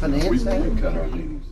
finance We that? cut our meetings.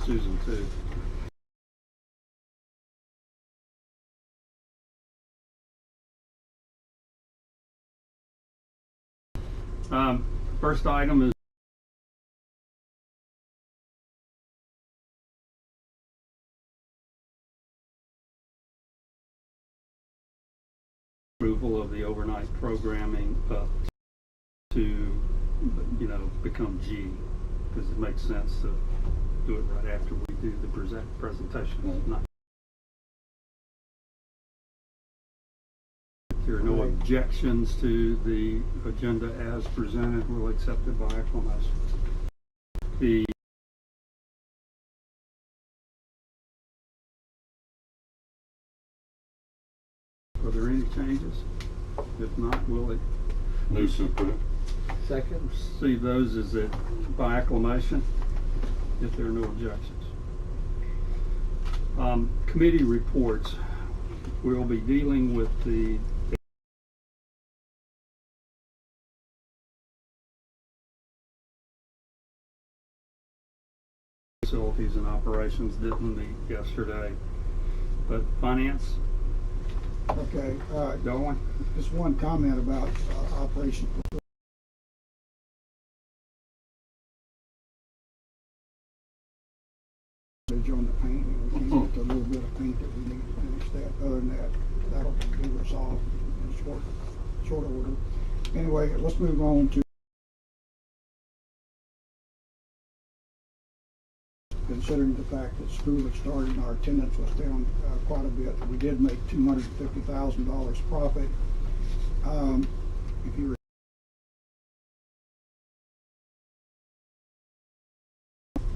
Susan too. First item is approval of the overnight programming up to, become G, because it makes sense to do it right after we do the presentation. Not. If there are no objections to the agenda as presented, we'll accept it by acclamation. Are there any changes? If not, we'll Move to approve. Second. See those as by acclamation, if there are no objections. Committee reports. We'll be dealing with the facilities and operations. Didn't meet yesterday, but finance. Okay, Going. just one comment about Operation on the painting. We can get a little bit of paint that we need to finish that. Other than that, that'll be resolved in short order. Anyway, let's move on to considering the fact that school had started and our attendance was down quite a bit. We did make $250,000 profit. If you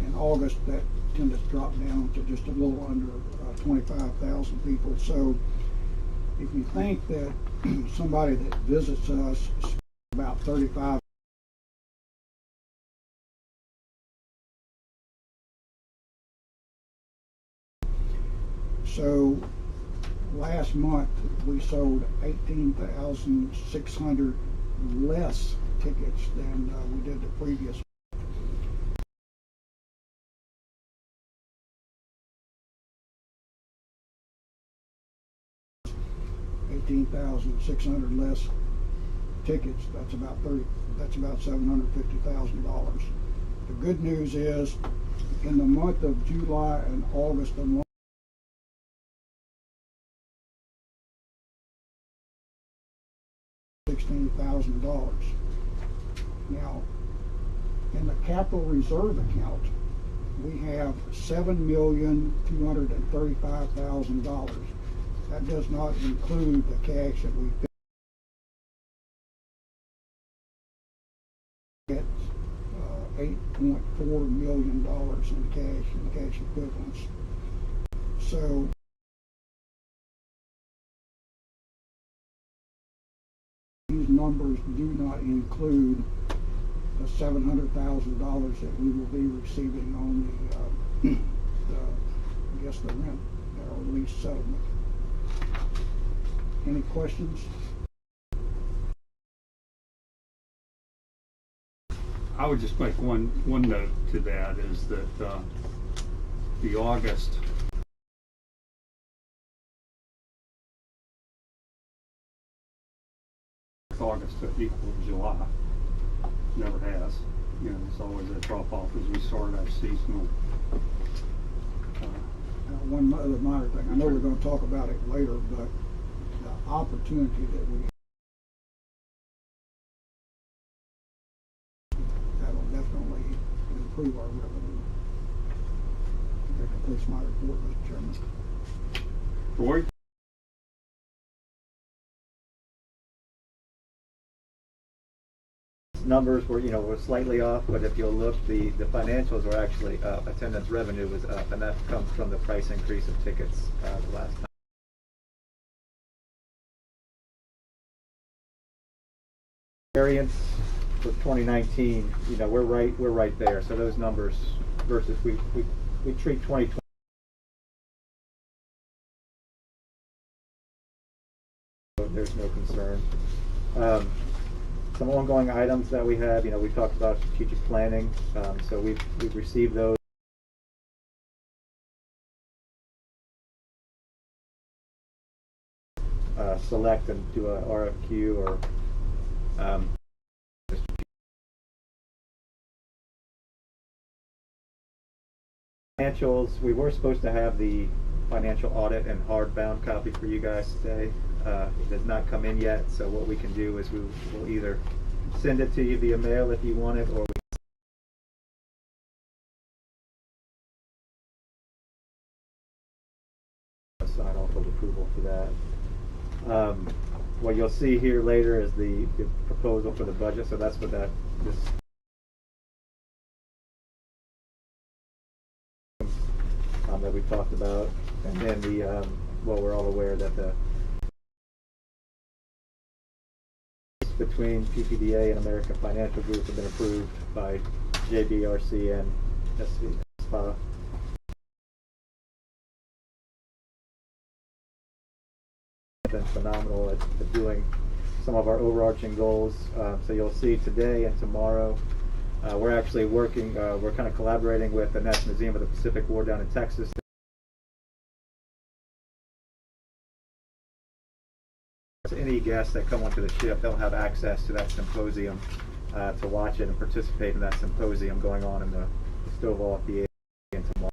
in August, that attendance dropped down to just a little under 25,000 people. So if you think that somebody that visits us about 35 So last month we sold 18,600 less tickets than we did the previous. $18,600 less tickets. That's about $750,000. The good news is, in the month of July and August alone, $16,000. Now, in the capital reserve account, we have $7,235,000. That does not include the cash that we get $8.4 million in cash and cash equivalents. So these numbers do not include the $700,000 that we will be receiving on the I guess the rent or lease settlement. Any questions? I would just make one note to that is that the August to equal July. Never has. You know, it's always a drop off as we start our seasonal. One other minor thing. I know we're going to talk about it later, but the opportunity that we have, that'll definitely improve our revenue. That completes my report, Mr. Chairman. Roy? Numbers were, were slightly off, but if you'll look, the financials were actually up. Attendance revenue was up, and that comes from the price increase of tickets the last time. Variance for 2019, we're right there. So those numbers versus we treat 2020. There's no concern. Some ongoing items that we have, we talked about strategic planning, so we've received those. Select and do a RFQ or financials. We were supposed to have the financial audit and hardbound copy for you guys today. It has not come in yet, so what we can do is we'll either send it to you via mail if you want it, or we sign off of approval for that. What you'll see here later is the proposal for the budget, so that's what this that we talked about, and then we're all aware that the between PPDA and American Financial Group have been approved by JBRC and SPA. been phenomenal at doing some of our overarching goals. So you'll see today and tomorrow, we're actually working, we're kind of collaborating with the National Museum of the Pacific War down in Texas. Any guests that come onto the ship, they'll have access to that symposium to watch it and participate in that symposium going on in the Stovall at the and tomorrow.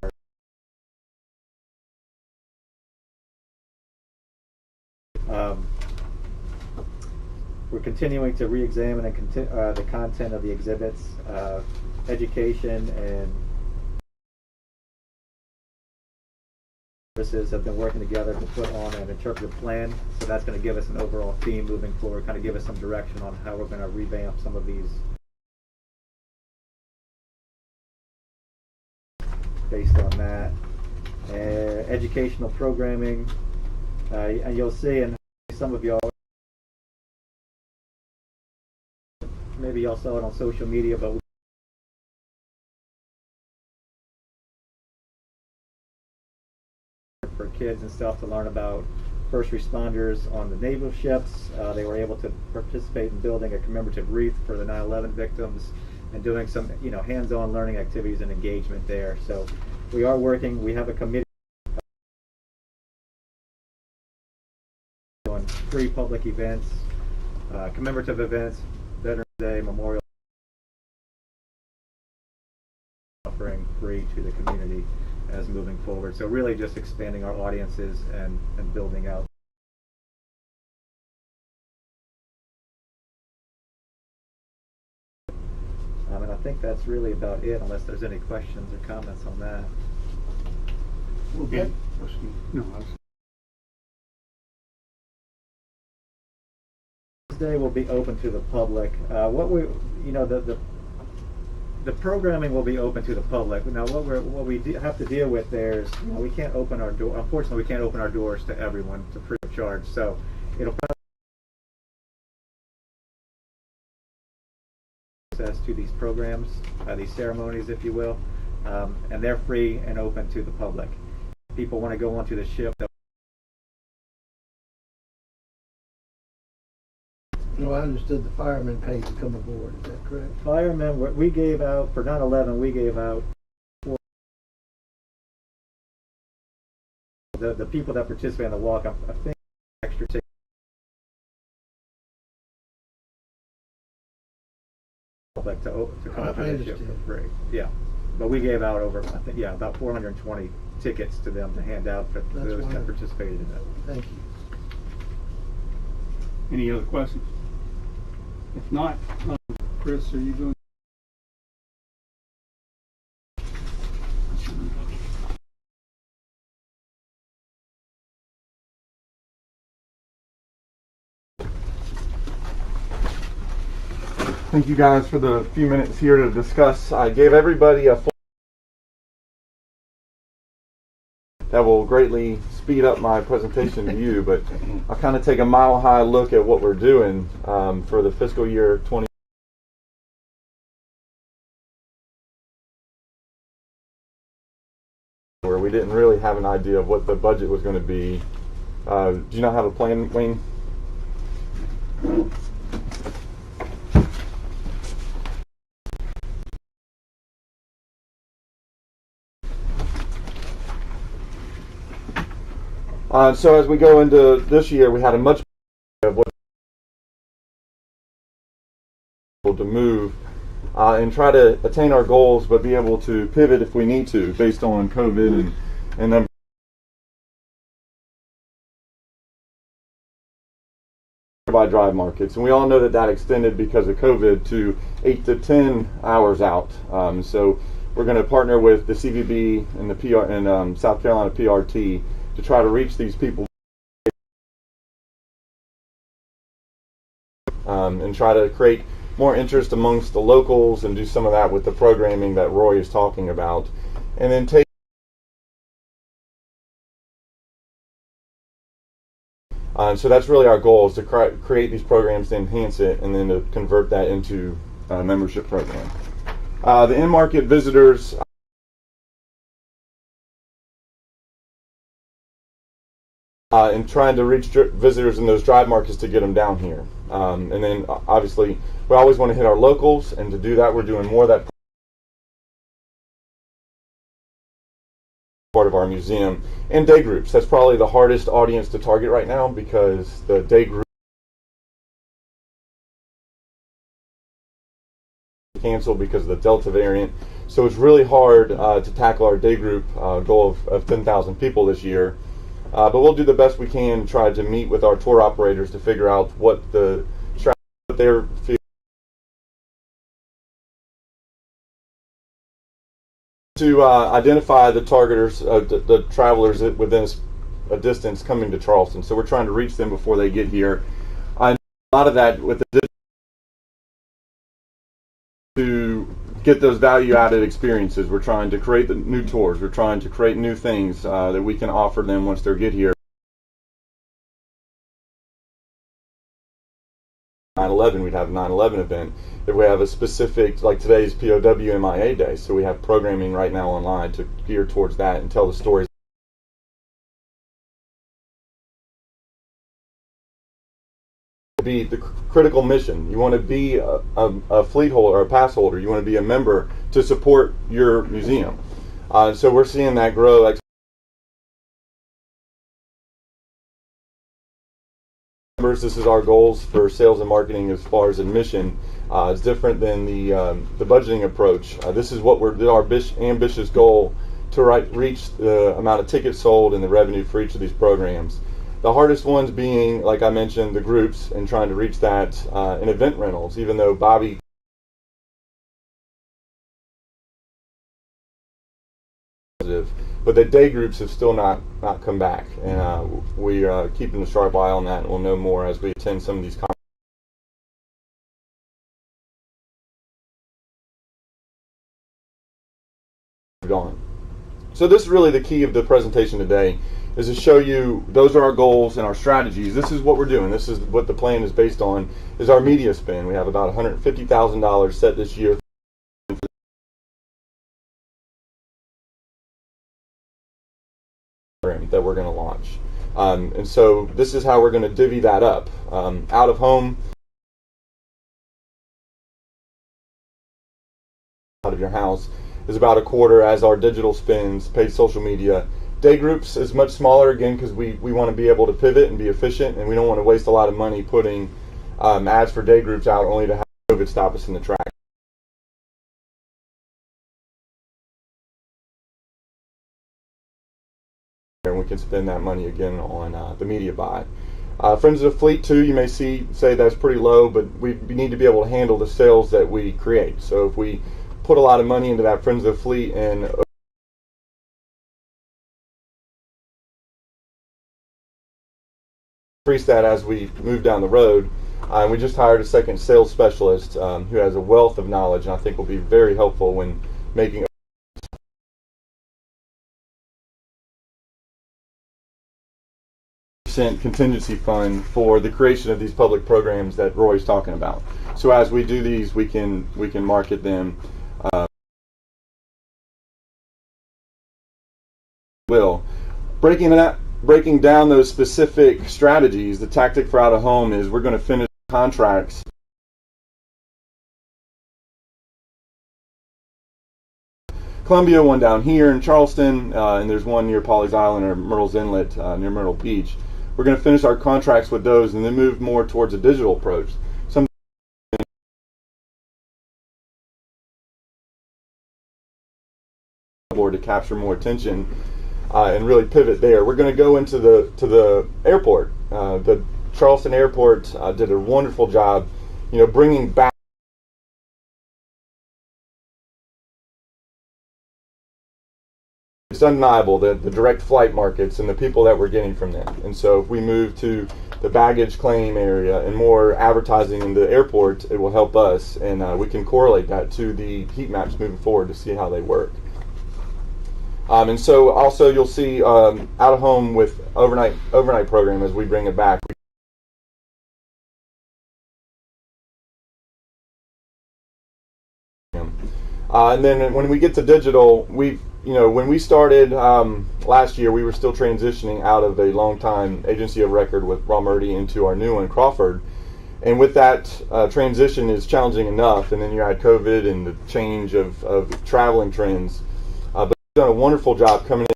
We're continuing to re-examine the content of the exhibits, education and services have been working together to put on an interpretive plan. So that's going to give us an overall theme moving forward, kind of give us some direction on how we're going to revamp some of these based on that. Educational programming, and you'll see, and some of y'all, maybe y'all saw it on social media, but for kids and stuff to learn about first responders on the naval ships. They were able to participate in building a commemorative wreath for the 9/11 victims and doing some, hands-on learning activities and engagement there. So we are working. We have a committee on free public events, commemorative events, Veterans Day, Memorial, offering free to the community as moving forward. So really just expanding our audiences and building out. And I think that's really about it, unless there's any questions or comments on that. Okay. No, Day will be open to the public. The programming will be open to the public. Now, what we have to deal with there is, we can't open our door. Unfortunately, we can't open our doors to everyone to free of charge. So it'll probably access to these programs, these ceremonies, if you will, and they're free and open to the public. People want to go onto the ship. No, I understood the firemen paid to come aboard. Is that correct? Firemen, we gave out, for 9/11, we gave out the people that participate in the walk, I think extra tickets. Like to come to the ship for free. Yeah. But we gave out over, I think, about 420 tickets to them to hand out for those that participated in it. Thank you. any other questions? If not, Chris, are you doing? Thank you guys for the few minutes here to discuss. I gave everybody a full that will greatly speed up my presentation to you, but I'll kind of take a mile-high look at what we're doing for the fiscal year 20. Where we didn't really have an idea of what the budget was going to be. Do you not have a plan, Wayne? So as we go into this year, we had a much of what to move and try to attain our goals, but be able to pivot if we need to, based on COVID and then by drive markets. And we all know that that extended because of COVID to 8 to 10 hours out. So we're going to partner with the CVB and the PR and South Carolina PRT to try to reach these people and try to create more interest amongst the locals and do some of that with the programming that Roy is talking about. And then take so that's really our goal, is to create these programs to enhance it and then to convert that into a membership program. The in-market visitors, 'cause and trying to reach visitors in those drive markets to get them down here. And then obviously we always want to hit our locals, and to do that we're doing more of that part of our museum. And day groups, that's probably the hardest audience to target right now, because the day group canceled because of the Delta variant. So it's really hard to tackle our day group goal of 10,000 people this year. But we'll do the best we can to try to meet with our tour operators to figure out what their feel to identify the targeters, the travelers within a distance coming to Charleston. So we're trying to reach them before they get here. A lot of that with the to get those value-added experiences. We're trying to create the new tours. We're trying to create new things that we can offer them once they get here. 9/11, we'd have a 9/11 event. If we have a specific, like today's POW MIA Day, so we have programming right now online to gear towards that and tell the stories. Be the critical mission. You want to be a fleet holder or a pass holder. You want to be a member to support your museum. So we're seeing that grow. This is our goals for sales and marketing as far as admission. It's different than the budgeting approach. This is what our ambitious goal to reach the amount of tickets sold and the revenue for each of these programs. The hardest ones being, like I mentioned, the groups and trying to reach that in event rentals, even though Bobby but the day groups have still not come back, and we are keeping a sharp eye on that, and we'll know more as we attend some of these conferences. Gone. So this is really the key of the presentation today, is to show you those are our goals and our strategies. This is what we're doing. This is what the plan is based on, is our media spend. We have about $150,000 set this year that we're going to launch. And so this is how we're going to divvy that up. Out of home, out of your house, is about a quarter, as our digital spends, paid social media. Day groups is much smaller, again, because we want to be able to pivot and be efficient, and we don't want to waste a lot of money putting ads for day groups out only to have COVID stop us in the track. And we can spend that money again on the media buy. Friends of the Fleet too, you may say that's pretty low, but we need to be able to handle the sales that we create. So if we put a lot of money into that Friends of the Fleet and increase that as we move down the road. We just hired a second sales specialist who has a wealth of knowledge, and I think will be very helpful when making contingency fund for the creation of these public programs that Roy's talking about. So as we do these, we can market them. Breaking down those specific strategies, the tactic for out of home is we're going to finish contracts Columbia, one down here in Charleston, and there's one near Pawleys Island or Myrtle's Inlet near Myrtle Beach. We're going to finish our contracts with those and then move more towards a digital approach. To capture more attention and really pivot there. We're going to go into the airport. The Charleston Airport did a wonderful job, bringing back. It's undeniable the direct flight markets and the people that we're getting from them. And so if we move to the baggage claim area and more advertising in the airport, it will help us, and we can correlate that to the heat maps moving forward to see how they work. And so also you'll see out of home with overnight program as we bring it back. And then when we get to digital, we've when we started last year, we were still transitioning out of a long-time agency of record with Raw Murdy into our new one, Crawford. And with that transition is challenging enough, and then you add COVID and the change of traveling trends. But we've done a wonderful job coming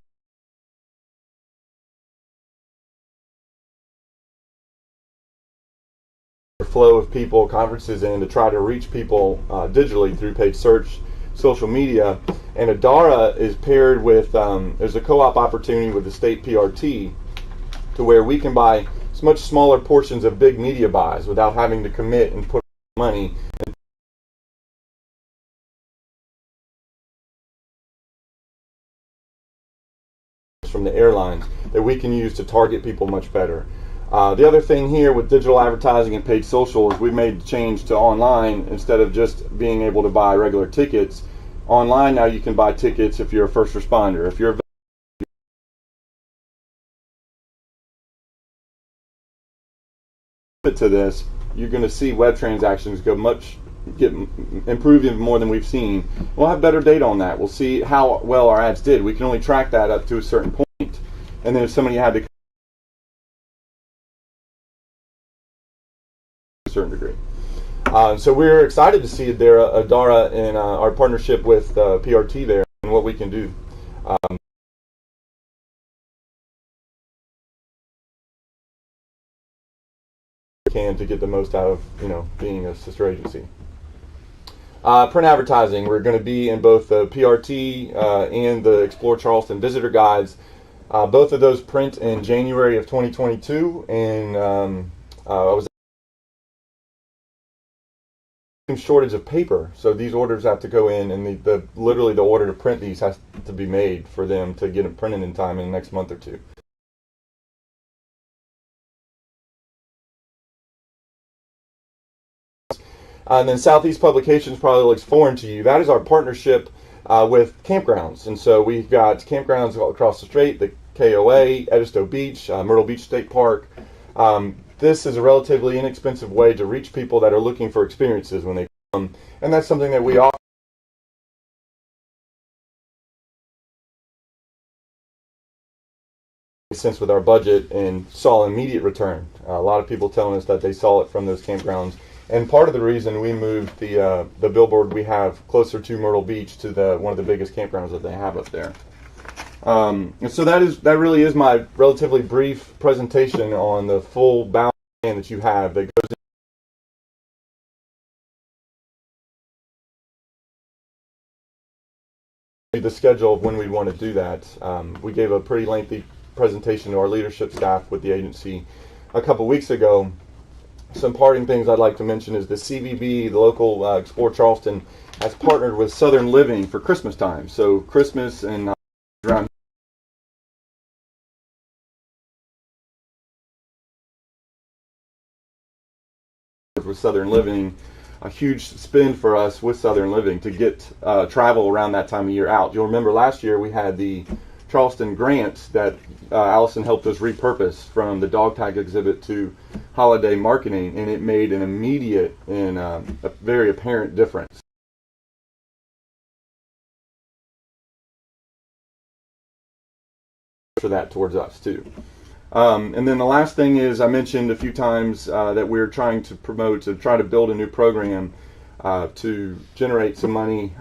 in. Flow of people, conferences in to try to reach people digitally through paid search, social media. And Adara is paired with, there's a co-op opportunity with the state PRT to where we can buy much smaller portions of big media buys without having to commit and put money from the airlines that we can use to target people much better. The other thing here with digital advertising and paid social is we've made the change to online. Instead of just being able to buy regular tickets, online now you can buy tickets if you're a first responder, if you're to this, you're going to see web transactions get improved even more than we've seen. We'll have better data on that. We'll see how well our ads did. We can only track that up to a certain point, and then if somebody had to a certain degree. So we're excited to see Adara and our partnership with PRT there and what we can do. Can to get the most out of being a sister agency. Print advertising, we're going to be in both the PRT and the Explore Charleston visitor guides. Both of those print in January of 2022, and I was shortage of paper, so these orders have to go in, and literally the order to print these has to be made for them to get them printed in time in the next month or two. And then Southeast Publications probably looks foreign to you. That is our partnership with campgrounds. And so we've got campgrounds all across the strait, the KOA, Edisto Beach, Myrtle Beach State Park. This is a relatively inexpensive way to reach people that are looking for experiences when they come. And that's something that we offer. Sense with our budget and saw immediate return. A lot of people telling us that they saw it from those campgrounds. And part of the reason we moved the billboard we have closer to Myrtle Beach to one of the biggest campgrounds that they have up there. And so that really is my relatively brief presentation on the full bound plan that you have that goes into the schedule of when we want to do that. We gave a pretty lengthy presentation to our leadership staff with the agency a couple weeks ago. Some parting things I'd like to mention is the CVB, the local Explore Charleston, has partnered with Southern Living for Christmas time. So Christmas and around with Southern Living, a huge spend for us with Southern Living to get travel around that time of year out. You'll remember last year we had the Charleston grant that Allison helped us repurpose from the dog tag exhibit to holiday marketing, and it made an immediate and a very apparent difference. For that towards us too. And then the last thing is I mentioned a few times that we're trying to promote, to try to build a new program to generate some money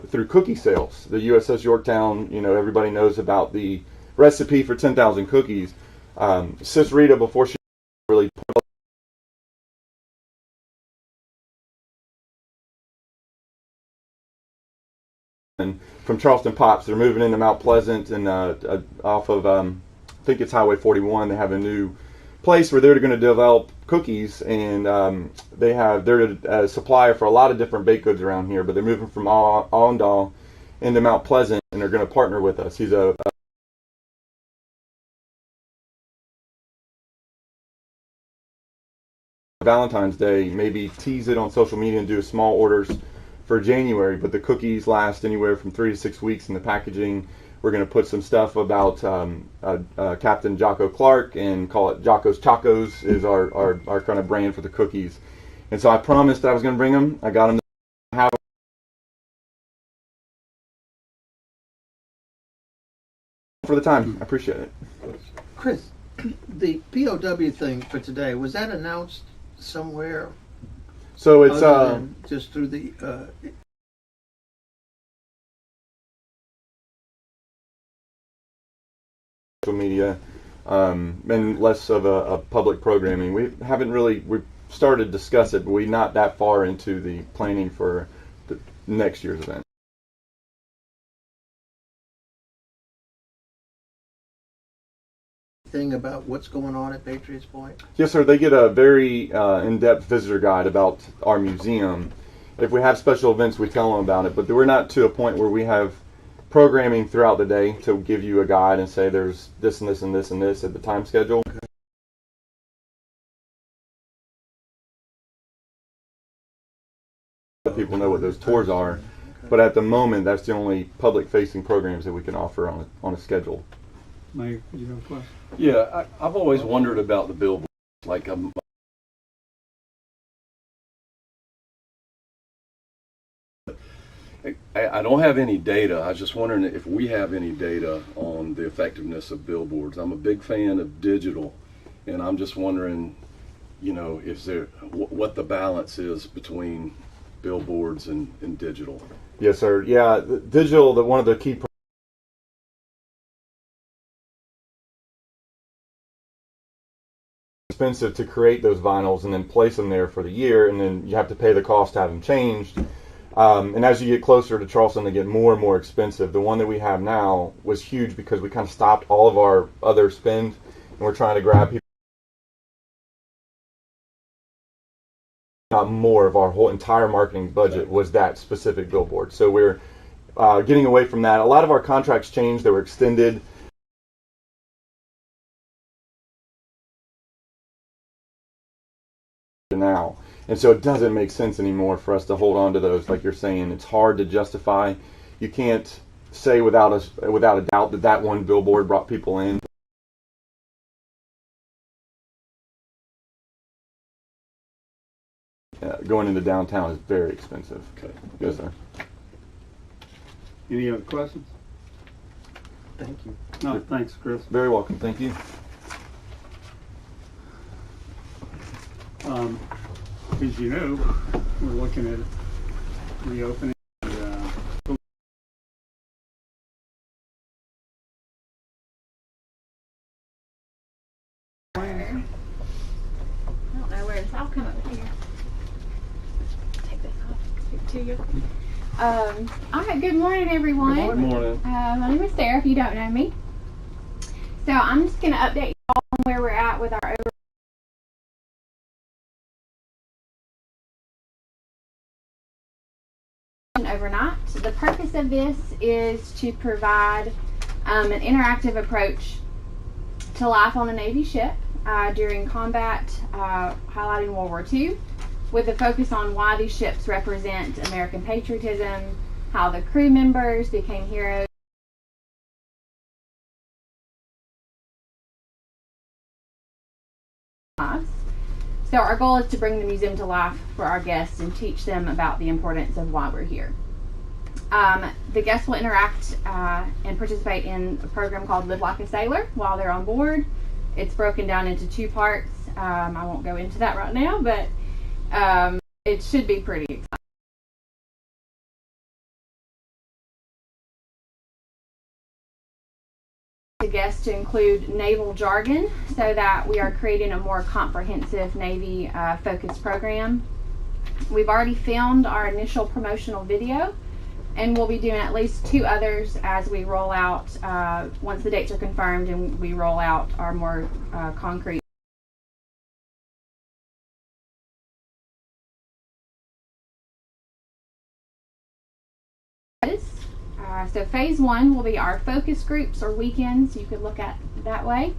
through cookie sales. The USS Yorktown, everybody knows about the recipe for 10,000 cookies. Sis Rita, before she really put from Charleston Pops, they're moving into Mount Pleasant and off of I think it's Highway 41. They have a new place where they're going to develop cookies, and they're a supplier for a lot of different baked goods around here, but they're moving from Allendale into Mount Pleasant, and they're going to partner with us. He's a Valentine's Day, maybe tease it on social media and do small orders for January, but the cookies last anywhere from 3 to 6 weeks in the packaging. We're going to put some stuff about Captain Jocko Clark and call it Jocko's Chacos is our kind of brand for the cookies. And so I promised that I was going to bring them. I got them. for the time. I appreciate it. Chris, the POW thing for today, was that announced somewhere So it's other than just through the social media, and less of a public programming. We haven't really, we've started to discuss it, but we're not that far into the planning for the next year's event. thing about what's going on at Patriots Point? Yes, sir. They get a very in-depth visitor guide about our museum. If we have special events, we tell them about it, but we're not to a point where we have programming throughout the day to give you a guide and say there's this and this and this and this at the time schedule. Let people know what those tours are, but at the moment, that's the only public-facing programs that we can offer on a schedule. Mayor, you have a question? Yeah, I've always wondered about the billboards. Like, I don't have any data. I was just wondering if we have any data on the effectiveness of billboards. I'm a big fan of digital, and I'm just wondering, you know, if there what the balance is between billboards and digital. Yes, sir. Yeah, the digital. One of the key expensive to create those vinyls and then place them there for the year, and then you have to pay the cost to have them changed. And as you get closer to Charleston, they get more and more expensive. The one that we have now was huge because we kind of stopped all of our other spend, and we're trying to grab people. Not more of our whole entire marketing budget was that specific billboard. So we're getting away from that. A lot of our contracts changed; they were extended. Now, and so it doesn't make sense anymore for us to hold on to those. Like you're saying, it's hard to justify. You can't say without a doubt that one billboard brought people in. Going into downtown is very expensive. Okay. Yes, sir. Any other questions? Thank you. No, thanks, Chris. Very welcome. Thank you. As you know, we're looking at reopening the I don't know where it's. I'll come over here. Take this off. Speak to you. All right. Good morning, everyone. Good morning. My name is Sarah. If you don't know me, so I'm just going to update you all on where we're at with our overnight. The purpose of this is to provide an interactive approach to life on a Navy ship during combat, highlighting World War II, with a focus on why these ships represent American patriotism, how the crew members became heroes. So our goal is to bring the museum to life for our guests and teach them about the importance of why we're here. The guests will interact and participate in a program called Live Like a Sailor while they're on board. It's broken down into two parts. I won't go into that right now, but it should be pretty exciting. The guests to include naval jargon so that we are creating a more comprehensive Navy focused program. We've already filmed our initial promotional video, and we'll be doing at least 2 others as we roll out once the dates are confirmed and we roll out our more concrete. So phase 1 will be our focus groups or weekends, you could look at that way,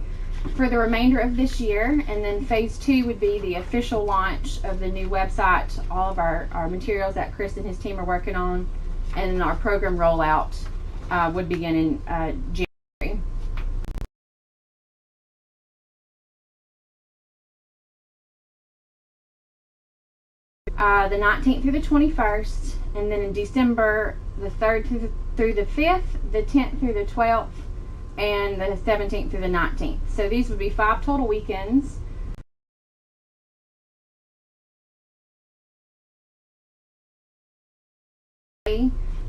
for the remainder of this year. And then phase 2 would be the official launch of the new website, all of our materials that Chris and his team are working on, and then our program rollout would begin in January. The 19th through the 21st, and then in December, the 3rd through the 5th, the 10th through the 12th, and the 17th through the 19th. So these would be 5 total weekends.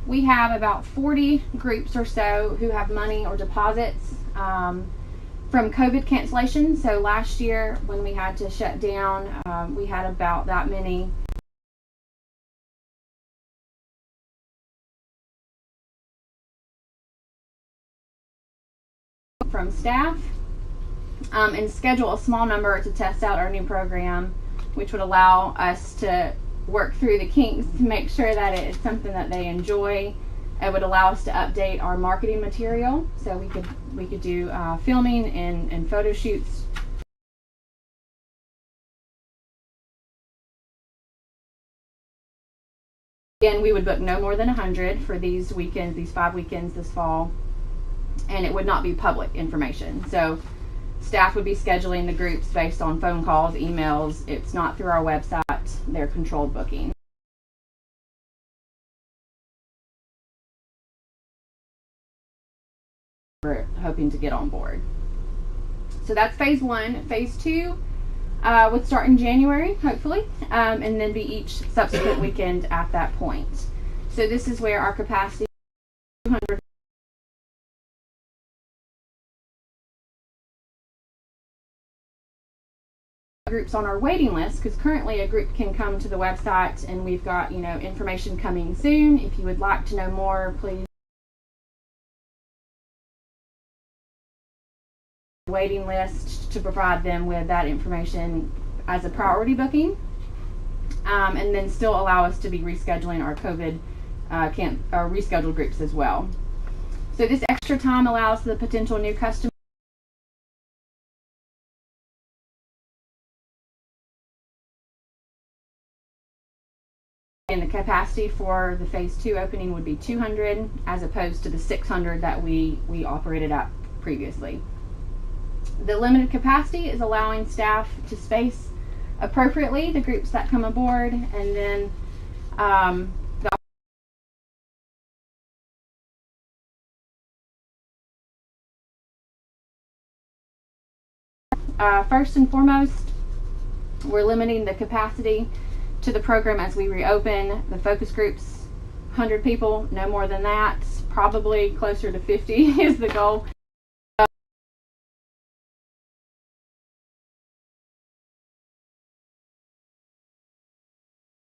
We have about 40 groups or so who have money or deposits from COVID cancellation. So last year when we had to shut down, we had about that many. From staff, and schedule a small number to test out our new program, which would allow us to work through the kinks to make sure that it's something that they enjoy. It would allow us to update our marketing material, so we could do filming and photo shoots. Again, we would book no more than 100 for these weekends, these 5 weekends this fall, and it would not be public information. So staff would be scheduling the groups based on phone calls, emails. It's not through our website. They're controlled booking. We're hoping to get on board. So that's phase 1. Phase 2 would start in January, hopefully, and then be each subsequent weekend at that point. So this is where our capacity is 200. Groups on our waiting list, because currently a group can come to the website and we've got information coming soon. If you would like to know more, please waiting list to provide them with that information as a priority booking, and then still allow us to be rescheduling our COVID rescheduled groups as well. So this extra time allows the potential new customer and the capacity for the phase 2 opening would be 200 as opposed to the 600 that we operated at previously. The limited capacity is allowing staff to space appropriately the groups that come aboard, and then first and foremost, we're limiting the capacity to the program as we reopen. The focus groups, 100 people, no more than that. Probably closer to 50 is the goal.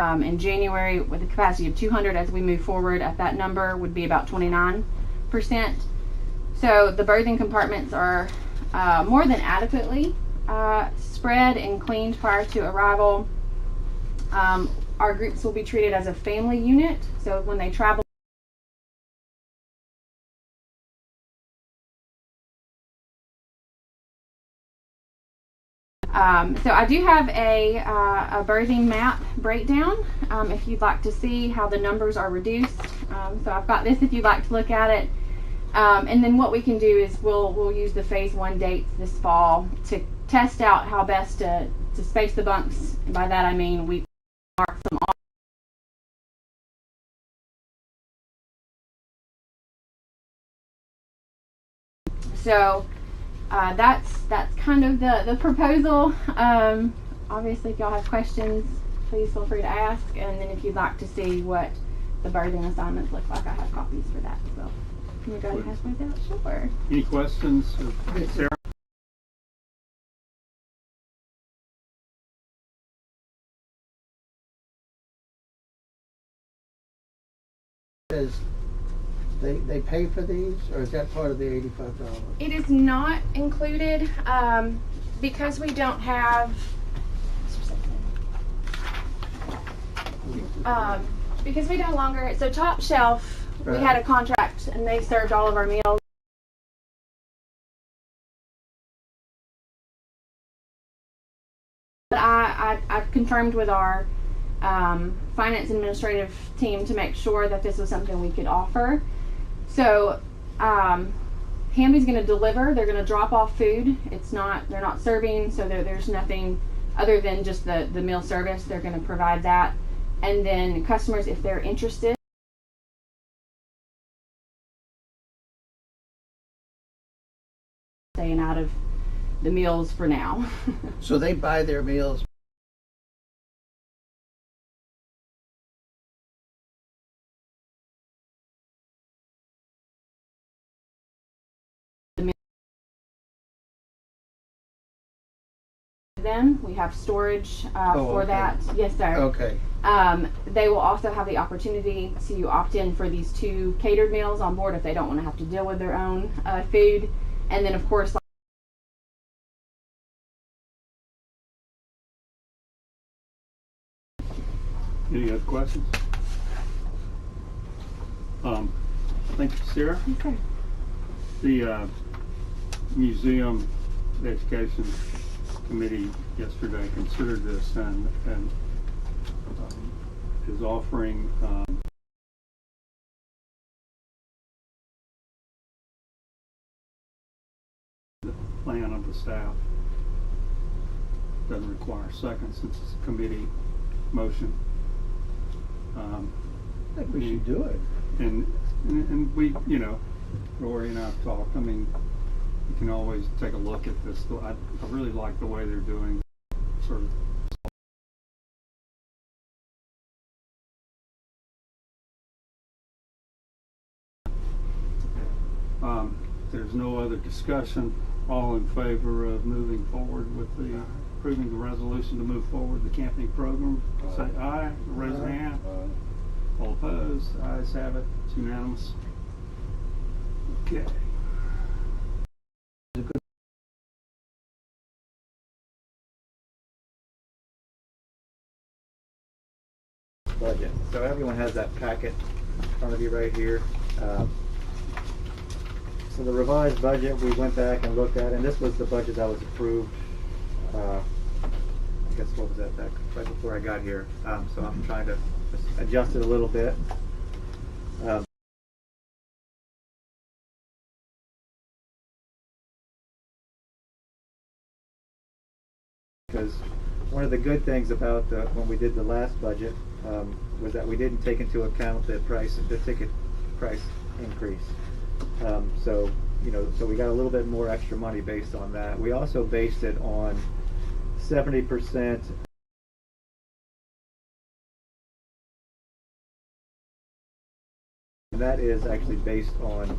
In January, with a capacity of 200, as we move forward at that number would be about 29%. So the birthing compartments are more than adequately spread and cleaned prior to arrival. Our groups will be treated as a family unit, so when they travel, so I do have a birthing map breakdown if you'd like to see how the numbers are reduced. So I've got this if you'd like to look at it. And then what we can do is we'll use the phase 1 dates this fall to test out how best to space the bunks. And by that I mean we mark them off. So that's kind of the proposal. Obviously, if y'all have questions, please feel free to ask. And then if you'd like to see what the birthing assignments look like, I have copies for that as well. Can you go ahead and pass those out? Sure. Any questions, Sarah? Says they pay for these, or is that part of the $85? It is not included because we don't have because we no longer, so Top Shelf, we had a contract and they served all of our meals. But I've confirmed with our finance administrative team to make sure that this was something we could offer. So Hamby's going to deliver. They're going to drop off food. They're not serving, so there's nothing other than just the meal service. They're going to provide that. And then customers, if they're interested, the meals for now. So they buy their meals. Then we have storage for okay. that. Yes, sir. Okay. They will also have the opportunity to opt in for these 2 catered meals on board if they don't want to have to deal with their own food. And then, of course, Any other questions? Thank you, Sarah. okay. The Museum Education Committee yesterday considered this and is offering the plan of the staff. Doesn't require a second since it's a committee motion. I think we should do it. And we, you know, Rory and I have talked. I mean, you can always take a look at this. I really like the way they're doing sort of. There's no other discussion. All in favor of moving forward with the approving the resolution to move forward the camping program, say aye. Raise your hand. All opposed? Ayes have it. It's unanimous. Okay. Budget. So everyone has that packet in front of you right here. So the revised budget, we went back and looked at, and this was the budget that was approved. I guess what was that back right before I got here. So I'm trying to just adjust it a little bit. Because one of the good things about when we did the last budget was that we didn't take into account the ticket price increase. So we got a little bit more extra money based on that. We also based it on 70%. And that is actually based on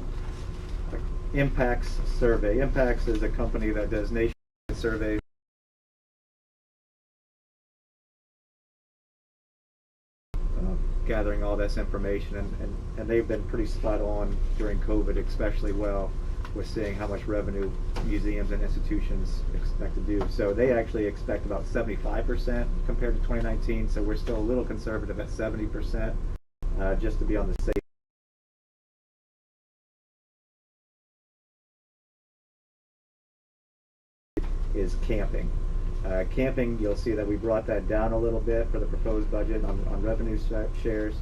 Impacts survey. Impacts is a company that does nationwide surveys. Gathering all this information, and they've been pretty spot on during COVID, especially well with seeing how much revenue museums and institutions expect to do. So they actually expect about 75% compared to 2019, so we're still a little conservative at 70%, just to be on the safe. Is camping. Camping, you'll see that we brought that down a little bit for the proposed budget on revenue shares,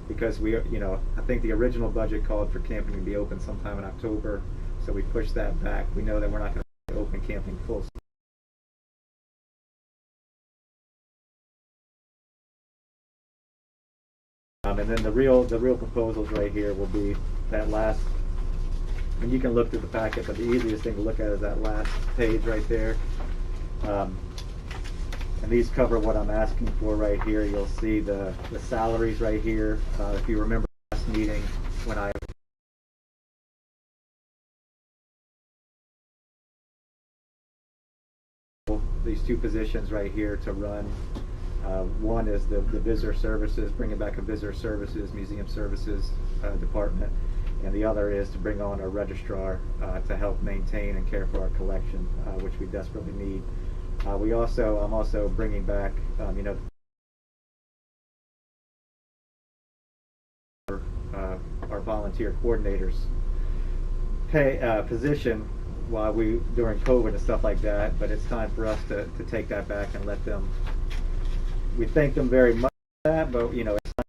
because I think the original budget called for camping to be open sometime in October, so we pushed that back. We know that we're not going to open camping full. And then the real proposals right here will be that last. And you can look through the packet, but the easiest thing to look at is that last page right there. And these cover what I'm asking for right here. You'll see the salaries right here. If you remember last meeting when I these 2 positions right here to run. One is the visitor services, bringing back a visitor services, museum services department. And the other is to bring on a registrar to help maintain and care for our collection, which we desperately need. I'm also bringing back, our volunteer coordinators position while during COVID and stuff like that. But it's time for us to take that back and let them. We thank them very much for that, but it's time.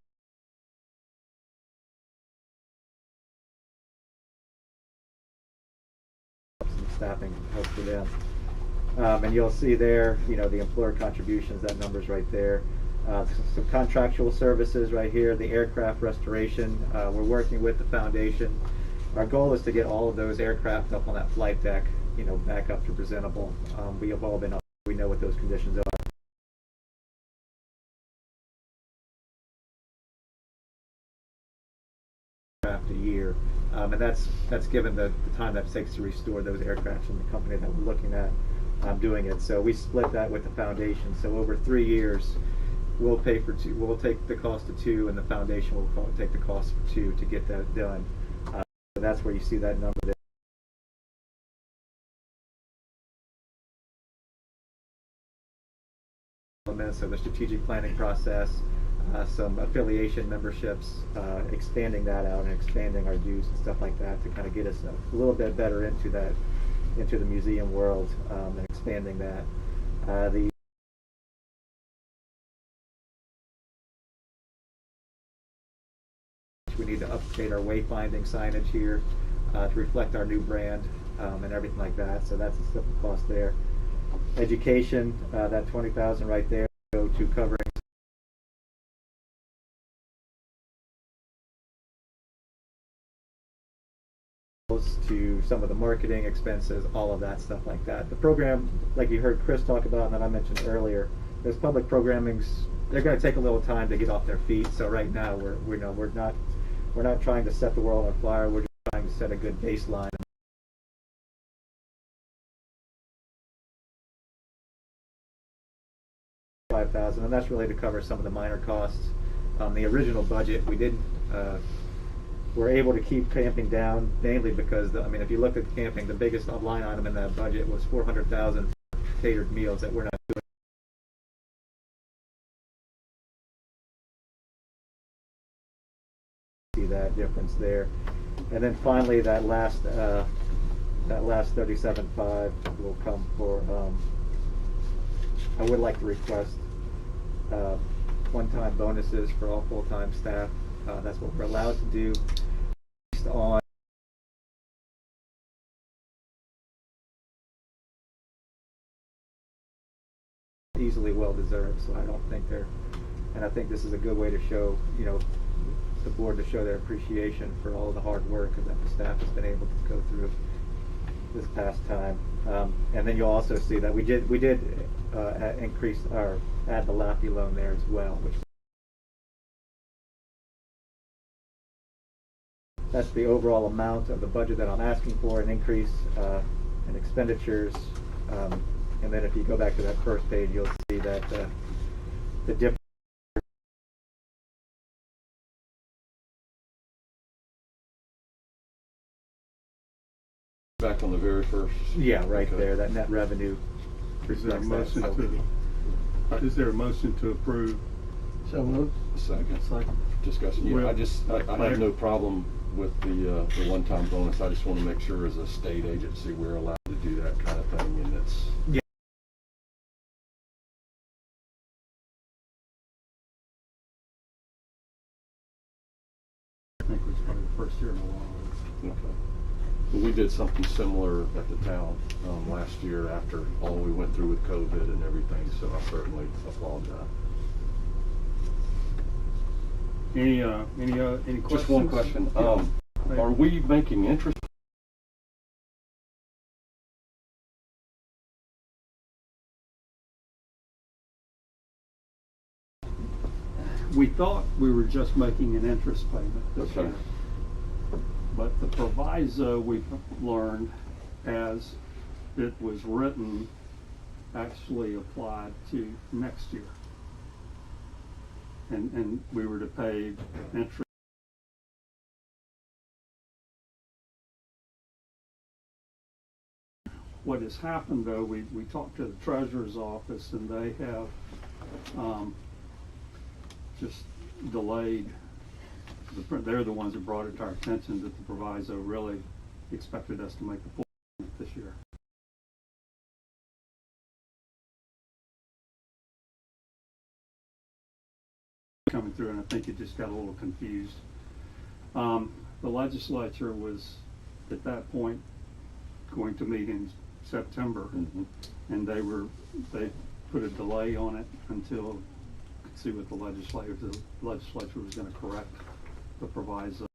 Staffing help for them. And you'll see there, the employer contributions, that number's right there. Some contractual services right here, the aircraft restoration. We're working with the foundation. Our goal is to get all of those aircraft up on that flight deck you know, back up to presentable. We have all been up, we know what those conditions are. A year, and that's given the time that it takes to restore those aircraft from the company that we're looking at doing it. So we split that with the foundation. So over 3 years, we'll pay for 2. We'll take the cost of 2, and the foundation will take the cost for 2 to get that done. So that's where you see that number there. Elements of the strategic planning process. Some affiliation memberships, expanding that out and expanding our dues and stuff like that to kind of get us a little bit better into the museum world, and expanding that. We need to update our wayfinding signage here to reflect our new brand and everything like that. So that's a simple cost there. Education, that $20,000 right there, go to covering to some of the marketing expenses, all of that stuff like that. The program, like you heard Chris talk about and that I mentioned earlier, those public programmings, they're going to take a little time to get off their feet. So right now we're not trying to set the world on fire. We're just trying to set a good baseline. $5,000, and that's really to cover some of the minor costs. The original budget, we're able to keep camping down, mainly because, I mean, if you look at camping, the biggest line item in that budget was $400,000 for catered meals that we're not doing. See that difference there. And then finally, that last 37.5 will come for, I would like to request one-time bonuses for all full-time staff. That's what we're allowed to do based on easily well-deserved. So I don't think and I think this is a good way to show, you know, the board to show their appreciation for all of the hard work that the staff has been able to go through this past time. And then you'll also see that we did increase or add the LAFI loan there as well, which that's the overall amount of the budget that I'm asking for, an increase in expenditures. And then if you go back to that first page, you'll see that the difference. Back on the very first. Yeah, right Okay. there, that net revenue. Is there a reflects that. is there a motion to approve? So moved. Second. Second. Discussion. Yeah, Well, I have no problem with the one-time bonus. I just want to make sure as a state agency we're allowed to do that kind of thing, and it's. Yeah. I think it was probably the first year in a while. Okay. Well, we did something similar at the town last year after all we went through with COVID and everything, so I certainly applaud that. Any questions? Just one question. Yeah. Are we making interest? We thought we were just making an interest payment this Okay. year. But the proviso, we've learned, as it was written, actually applied to next year. And we were to pay interest. What has happened, though, we talked to the treasurer's office, and they have just delayed. They're the ones that brought it to our attention that the proviso really expected us to make the full payment this year. Coming through, and I think it just got a little confused. The legislature was at that point going to meet in September, and they put a delay on it until could see what the legislature was going to correct the proviso.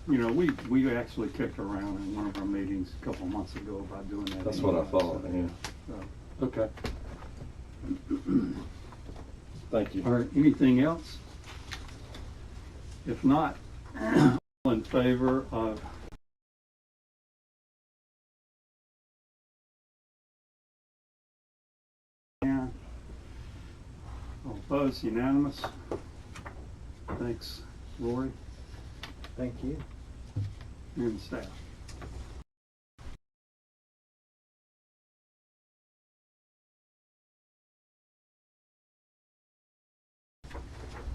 you know, we actually kicked around in one of our meetings a couple months ago about doing that. That's what I anyway, thought, so, yeah. so. Okay. Thank you. All right, anything else? If not, all in favor of all opposed, unanimous. Thanks, Rory Thank you. and staff.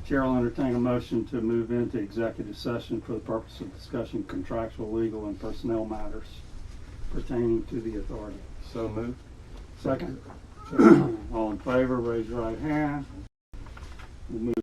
Chair will entertain a motion to move into executive session for the purpose of discussing contractual, legal, and personnel matters pertaining to the authority. So moved. Second? All in favor, raise your right hand. We'll move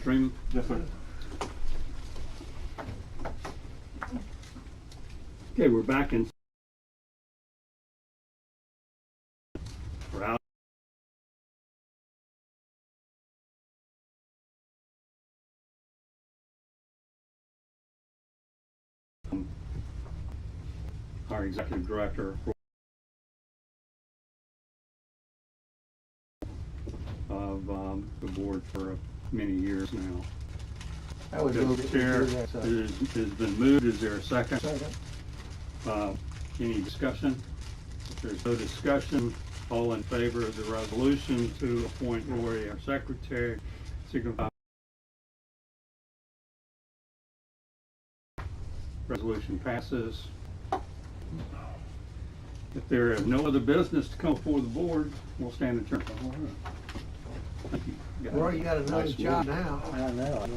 stream? Yes, sir. Okay, we're back in. We're out. Our executive director of the board for many years now. I would The move it. chair to do that, so. has been moved. Is there a second? Second. Any discussion? If there's no discussion, all in favor of the resolution to appoint Lori our secretary, signify. Resolution passes. If there is no other business to come before the board, we'll stand adjourned. Thank you. Roy, you got another Nice job work. now. I know.